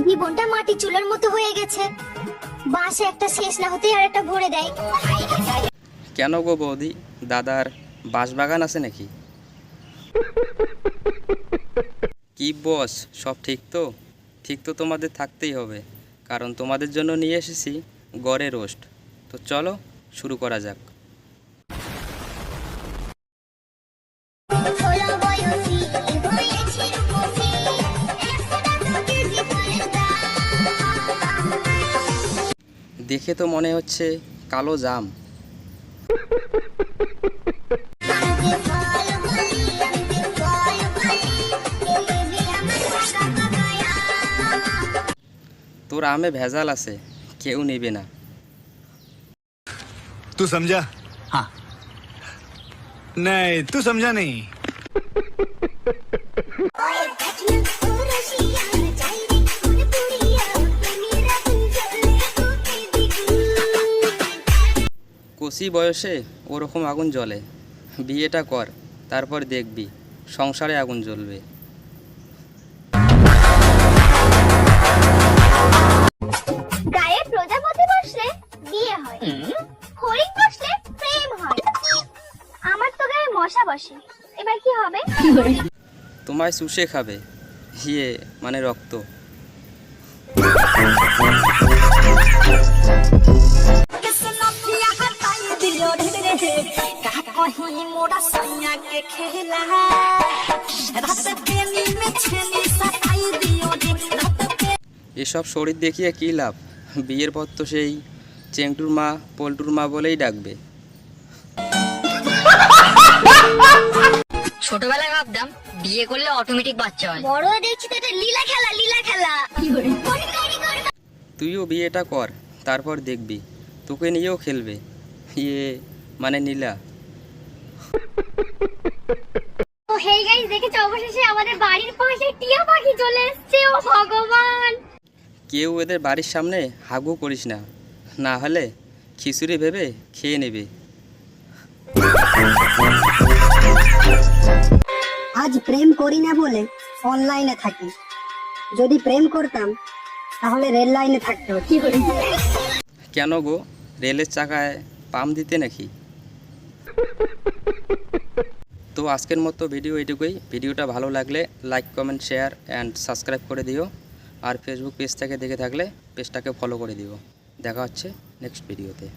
জীবনটা মাটি চুলার মতো হয়ে গেছে, বাসে একটা শেষ না হতেই আর একটা ভরে দেয়। কেন গো বৌদি, দাদার বাঁশবাগান আছে নাকি? কি বস, সব ঠিক তো? ঠিক তো তোমাদের থাকতেই হবে, কারণ তোমাদের জন্য নিয়ে এসেছি গড়ে রোস্ট। তো চলো শুরু করা যাক। দেখে তো মনে হচ্ছে কালো জাম। তোর আমে ভেজাল আছে, কেউ নেবে না। तू समझा? हाँ। नहीं, तू समझा नहीं। কচি বয়সে ওরকম আগুন জ্বলে, বিয়েটা কর, তারপর দেখবি সংসারে আগুন জ্বলবে। গায়ে প্রজাপতি বসলে বিয়ে হয়, হরিণ বসলে প্রেম হয়। আমার তো গায়ে মশা বসে, এবার কি হবে? তোমায় চুষে খাবে, ইয়ে মানে রক্ত। এসব শরীর দেখিয়ে কী লাভ? বিয়ের পর তো সেই চেংটুর মা পল্টুর মা বলেই ডাকবে। ছোটবেলায় ভাবতাম বিয়ে করলে অটোমেটিক বাচ্চা হয়, বড় দেখছি তো এটা লীলা খেলা, লীলা খেলা। তুইও বিয়েটা কর, তারপর দেখবি তোকে নিয়েও খেলবে, ইয়ে মানে নীলা। ও হেই গাইস, দেখেছো অবশেষে আমাদের বাড়ির পাশে টিয়া পাখি চলে এসেছে। ও ভগবান! কেউ এদের বাড়ির সামনে হাগু করিস না, না হলে খিচুড়ি ভেবে খেয়ে নেবে। আজ প্রেম করি না বলে অনলাইনে থাকি, যদি প্রেম করতাম তাহলে রেল লাইনে থাকতে হতো। কেন গো, রেলের চাকায় পাম দিতে নাকি? তো আজকের মতো ভিডিও এইটুকুই। ভিডিওটা ভালো লাগলে like comment share and subscribe করে দিও, আর ফেসবুক পেজ থেকে দেখে থাকলে পেজটাকে ফলো করে দিও। দেখা হচ্ছে নেক্সট ভিডিওতে।